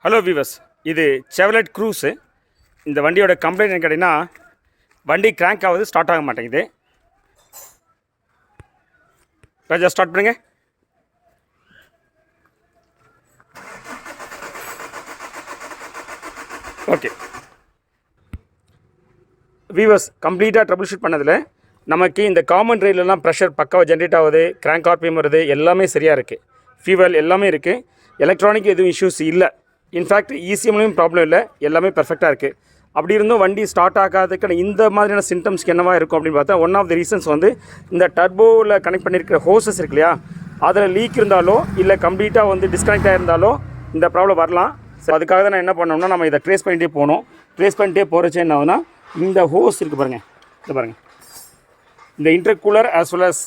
Hello viewers, இது Chevrolet cruise. இந்த வண்டியோட கம்ப்ளைண்ட் என்ன கேட்டிங்கன்னா, வண்டி கிராங்க் ஆகுது, ஸ்டார்ட் ஆக மாட்டேங்குது. ராஜா ஸ்டார்ட் பண்ணுங்க. ஓகே வீவர்ஸ், கம்ப்ளீட்டாக ட்ரபிள் ஷூட் பண்ணதில் நமக்கு இந்த காமன் ரயிலெலாம் ப்ரெஷர் பக்காவாக ஜென்ரேட் ஆகுது, கிராங்க் ஆர்பிஎம் வருது, எல்லாமே சரியாக இருக்குது. ஃபியூவல் எல்லாமே இருக்குது. எலக்ட்ரானிக் எதுவும் இஷ்யூஸ் இல்லை. இன்ஃபேக்ட் இசிஎம்லையும் ப்ராப்ளம் இல்லை, எல்லாமே பெர்ஃபெக்டாக இருக்குது. அப்படி இருந்தும் வண்டி ஸ்டார்ட் ஆகாததுக்கான இந்த மாதிரியான சிம்டம்ஸ்க்கு என்னவா இருக்கும் அப்படின்னு பார்த்தா, ஒன் ஆஃப் த ரீசன்ஸ் வந்து இந்த டர்போவில் கனெக்ட் பண்ணியிருக்கிற ஹோசஸ் இருக்கு இல்லையா, அதில் லீக் இருந்தாலோ இல்லை கம்ப்ளீட்டாக வந்து டிஸ்கனெக்ட் ஆகிருந்தாலோ இந்த ப்ராப்ளம் வரலாம். ஸோ அதுக்காக தான் நான் என்ன பண்ணோம்னா, நம்ம இதை ட்ரேஸ் பண்ணிகிட்டே போகணும். ட்ரேஸ் பண்ணிட்டே போகிறச்சு என்ன ஆகுதுன்னா, இந்த ஹோஸ் இருக்குது பாருங்கள், இது பாருங்கள், இந்த இன்டர்கூலர் ஆஸ் வெல் அஸ்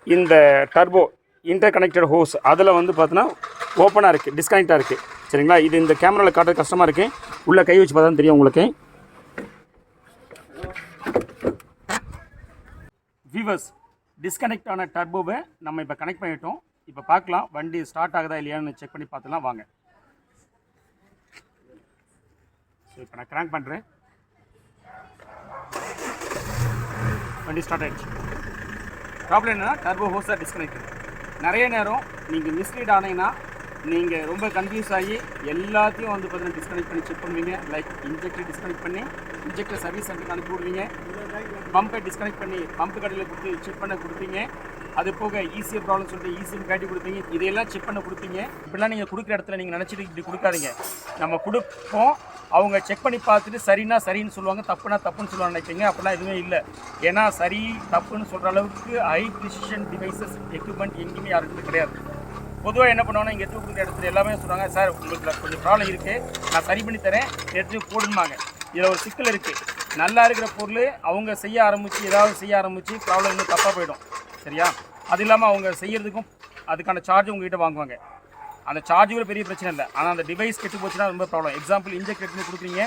இந்த டர்போ இன்டர் கனெக்டட் ஹோஸ் அதில் வந்து பார்த்தோன்னா ஓப்பனாக இருக்குது, டிஸ்கனெக்டாக இருக்குது. சரிங்களா, இது இந்த கேமராவில் காட்டுறது கஷ்டமாக இருக்குது, உள்ளே கை வச்சு பார்த்தா தெரியும் உங்களுக்கு. வீவர்ஸ், டிஸ்கனெக்ட் ஆன டர்போவை நம்ம இப்போ கனெக்ட் பண்ணிட்டோம். இப்போ பார்க்கலாம் வண்டி ஸ்டார்ட் ஆகுதா இல்லையான்னு செக் பண்ணி பார்த்துலாம் வாங்க. ஸோ இப்போ நான் கிராங்க் பண்ணுறேன். வண்டி ஸ்டார்ட் ஆகிடுச்சு. ப்ராப்ளம் என்னன்னா, டர்போ ஹோஸ் தான் டிஸ்கனெக்ட். நிறைய நேரம் நீங்கள் மிஸ்லீட் ஆனீங்கன்னா நீங்கள் ரொம்ப கன்ஃபியூஸ் ஆகி எல்லாத்தையும் வந்து பார்த்தீங்கன்னா டிஸ்கனெக்ட் பண்ணி செக் பண்ணுவீங்க. லைக் இன்ஜெக்டர் டிஸ்கனெக்ட் பண்ணி இன்ஜெக்டர் சர்வீஸ் சென்டருக்கு அனுப்பி விடுவீங்க. பம்பை டிஸ்கனெக்ட் பண்ணி பம்பு கடையில் கொடுத்து செக் பண்ண கொடுப்பீங்க. அது போக ஈஸியாக ப்ராப்ளம் சொல்லிட்டு ஈஸியாக காட்டி கொடுப்பீங்க. இதையெல்லாம் செக் பண்ண கொடுப்பீங்க. இப்படிலாம் நீங்கள் கொடுக்குற இடத்துல நீங்கள் நினச்சிட்டு இப்படி கொடுக்காதீங்க. நம்ம கொடுப்போம், அவங்க செக் பண்ணி பார்த்துட்டு சரின்னா சரின்னு சொல்லுவாங்க, தப்புனா தப்புன்னு சொல்லுவாங்க நினைப்பீங்க. அப்படிலாம் எதுவுமே இல்லை. ஏன்னா சரி தப்புன்னு சொல்கிற அளவுக்கு ஹை ப்ரிசிஷன் டிவைசஸ் எக்யூப்மெண்ட் எங்கேயுமே யாருக்குமே கிடையாது. பொதுவாக என்ன பண்ணுவாங்கன்னா, இங்கே எடுத்து கொடுக்குற இடத்துல எல்லாமே சொல்கிறாங்க, சார் உங்களுக்கு கொஞ்சம் ப்ராப்ளம் இருக்குது, நான் சரி பண்ணி தரேன், எடுத்து போடுமாங்க. இதில் ஒரு சிக்கல் இருக்குது. நல்லா இருக்கிற பொருள் அவங்க செய்ய ஆரம்பித்து ஏதாவது செய்ய ஆரம்பித்து ப்ராப்ளம் இன்னும் தப்பாக போயிடும். சரியா, அது இல்லாமல் அவங்க செய்கிறதுக்கும் அதுக்கான சார்ஜ் உங்கள்கிட்ட வாங்குவாங்க. அந்த சார்ஜ் கூட பெரிய பிரச்சனை இல்லை, ஆனால் அந்த டிவைஸ் கெட்டு போச்சுன்னா ரொம்ப ப்ராப்ளம். எக்ஸாம்பிள், இன்ஜெக்டர் எடுத்து கொடுக்குறீங்க,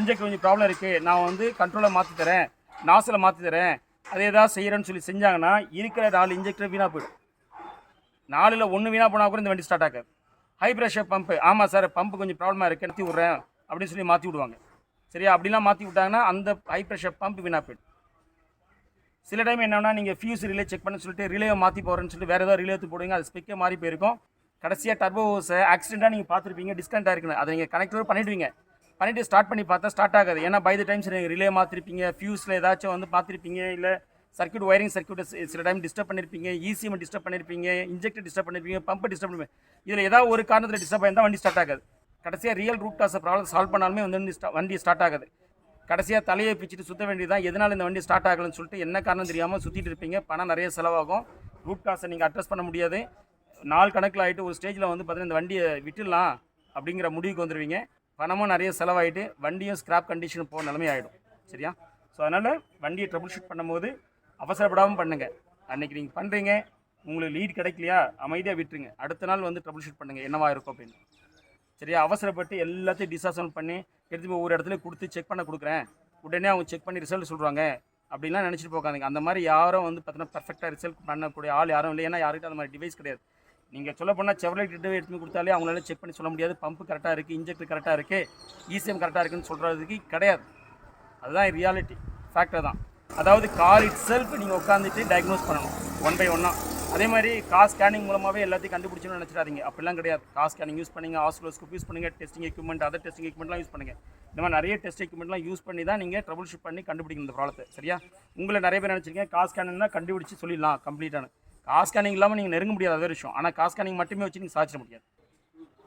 இன்ஜெக்டர் கொஞ்சம் ப்ராப்ளம் இருக்குது, நான் வந்து கண்ட்ரோலை மாற்றி தரேன், நாசில் மாற்றி தரேன், அது ஏதாவது செய்கிறேன்னு சொல்லி செஞ்சாங்கன்னா இருக்கிற 4 இன்ஜெக்டர் வீணாக போயிடும். 4ல் 1 வீணாக போனால் கூட இந்த வண்டி ஸ்டார்ட் ஆகாது. ஹை ப்ரெஷர் பம்பு, ஆமாம் சார் பம்பு கொஞ்சம் ப்ராப்ளமாக இருக்குது, எடுத்து விட்றேன் அப்படின்னு சொல்லி மாற்றி விடுவாங்க. சரியா, அப்படிலாம் மாற்றி விட்டாங்கன்னா அந்த ஹை ப்ரெஷர் பம்பு வீணாக போயிடும். சில டைம் என்னன்னா, நீங்கள் ஃபியூஸ் ரிலே செக் பண்ண சொல்லிட்டு ரிலேவை மாற்றி போகிறேன்னு சொல்லிட்டு வேறு ஏதாவது ரிலே எடுத்து போடுவீங்க, அது ஸ்பெக்கே மாறி போயிருக்கும். கடைசியாக டர்போ ஹோஸை ஆக்சிடென்ட்டாக நீங்கள் பார்த்துருப்பீங்க, டிஸ்கனெக்டாக இருக்குன்னு. அதை நீங்கள் கனெக்டர் பண்ணிவிடுவீங்க. பண்ணிவிட்டு ஸ்டார்ட் பண்ணி பார்த்தா ஸ்டார்ட் ஆகாது. ஏன்னா பை த டைம்ஸ் நீங்கள் ரிலே மாற்றிருப்பீங்க, ஃபியூஸில் ஏதாச்சும் வந்து பார்த்துருப்பீங்க, இல்லை சர்க்யூட் ஒயரிங் சர்க்யூட்டை சில டைம் டிஸ்டர்ப் பண்ணியிருப்பீங்க, இசிஎம் டிஸ்டர்ப் பண்ணியிருப்பீங்க, இன்ஜெக்டர் டிஸ்டர்ப் பண்ணியிருப்பீங்க, பம்பை டிஸ்டர்ப் பண்ணிருப்பீங்க. இதில் ஏதாவது ஒரு காரணத்தில் டிஸ்டர்ப் ஆயிருந்தால் வண்டி ஸ்டார்ட் ஆகாது. கடைசியாக ரியல் ரூட் காசை ப்ராப்ளம் சால்வ் பண்ணாலுமே வந்து வண்டி ஸ்டார்ட் ஆகாது. கடைசியாக தலையை பிச்சுட்டு சுற்ற வேண்டியதான், எதனால் இந்த வண்டி ஸ்டார்ட் ஆகலன்னு சொல்லிட்டு என்ன காரணம் தெரியாமல் சுற்றிட்டு இருப்பீங்க. பணம் நிறைய செலவாகும். ரூட் காசை நீங்கள் அட்ரஸ் பண்ண முடியாது. நாள் கணக்கில் ஆகிட்டு ஒரு ஸ்டேஜில் வந்து பார்த்தீங்கன்னா இந்த வண்டியை விட்டுடலாம் அப்படிங்கிற முடிவுக்கு வந்துடுவீங்க. பணமும் நிறைய செலவாகிட்டு வண்டியும் ஸ்கிராப் கண்டிஷன் போகிற நிலைமை ஆகிடும். சரியா, ஸோ அதனால் வண்டியை ட்ரபிள் ஷூட் பண்ணும்போது அவசரப்படாமல் பண்ணுங்கள். அன்றைக்கி நீங்கள் பண்ணுறீங்க, உங்களுக்கு லீட் கிடைக்கலையா, அமைதியாக விட்டுருங்க. அடுத்த நாள் வந்து ட்ரபிள் ஷூட் பண்ணுங்கள் என்னவா இருக்கும் அப்படின்னு. சரியா, அவசரப்பட்டு எல்லாத்தையும் டிஸ்அசம்பிள் பண்ணி எடுத்து போய் ஒரு இடத்துல கொடுத்து செக் பண்ண கொடுக்குறேன், உடனே அவங்க செக் பண்ணி ரிசல்ட் சொல்கிறாங்க அப்படின்லாம் நினச்சிட்டு போகாதீங்க. அந்த மாதிரி யாரும் வந்து பார்த்தீங்கன்னா பர்ஃபெக்டாக ரிசல்ட் பண்ணக்கூடிய ஆள் யாரும் இல்லை. ஏன்னா யாருக்கிட்ட அந்த மாதிரி டிவைஸ் கிடையாது. நீங்கள் சொல்ல போனால் செவலட் எடுத்து கொடுத்தாலே அவங்களால செக் பண்ணி சொல்ல முடியாது. பம்பு கரெக்டாக இருக்குது, இன்ஜெக்டர் கரெக்டாக இருக்குது, இசிஎம் கரெக்டாக இருக்குதுன்னு சொல்கிறதுக்கு கிடையாது. அதுதான் ரியாலிட்டி, ஃபேக்டர் தான். அதாவது கார் இட் செல்ஃப் நீங்கள் உட்காந்துட்டு டயக்னோஸ் பண்ணணும் ஒன் பை ஒன்னாக. அதே மாதிரி கார் ஸ்கேனிங் மூலமாகவே எல்லாத்தையும் கண்டுபிடிச்சணும்னு நினச்சிடாதீங்க. அப்படிலாம் கிடையாது. கார் ஸ்கேனிங் யூஸ் பண்ணுங்க, ஆஸ்லோஸ்கோப் யூஸ் பண்ணுங்கள், டெஸ்டிங் எக்யூப்மெண்ட், அதர் டெஸ்டிங் எக்யூப்மெண்ட்லாம் யூஸ் பண்ணுங்கள். இந்த மாதிரி நிறைய டெஸ்ட் எக்யூப்மெண்ட்லாம் யூஸ் பண்ணி தான் நீங்கள் ட்ரபிள் ஷூட் பண்ணி கண்டுபிடிக்கணும் இந்த ப்ராப்ளத்தை. சரியா, உங்களை நிறைய பேர் நினச்சிருக்கேன் கார் ஸ்கேனிங் தான் கண்டுபிடிச்சி சொல்லிடலாம் கம்ப்ளீட்டான. கார் ஸ்கேனிங் இல்லாமல் நீங்கள் நெருங்க முடியாது, அதே விஷயம். ஆனால் கார் ஸ்கேனிங் மட்டுமே வச்சு நீங்கள் சாதிச்சிட முடியாது.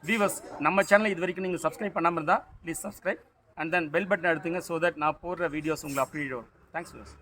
வீவர்ஸ், நம்ம சேனல் இது வரைக்கும் நீங்கள் சப்ஸ்கிரைப் பண்ணாமல் இருந்தால் please subscribe and then bell button எடுத்துங்க. ஸோ தட் நான் போடுற வீடியோஸ் உங்களை அப்டேட் வரும். Thanks viewers.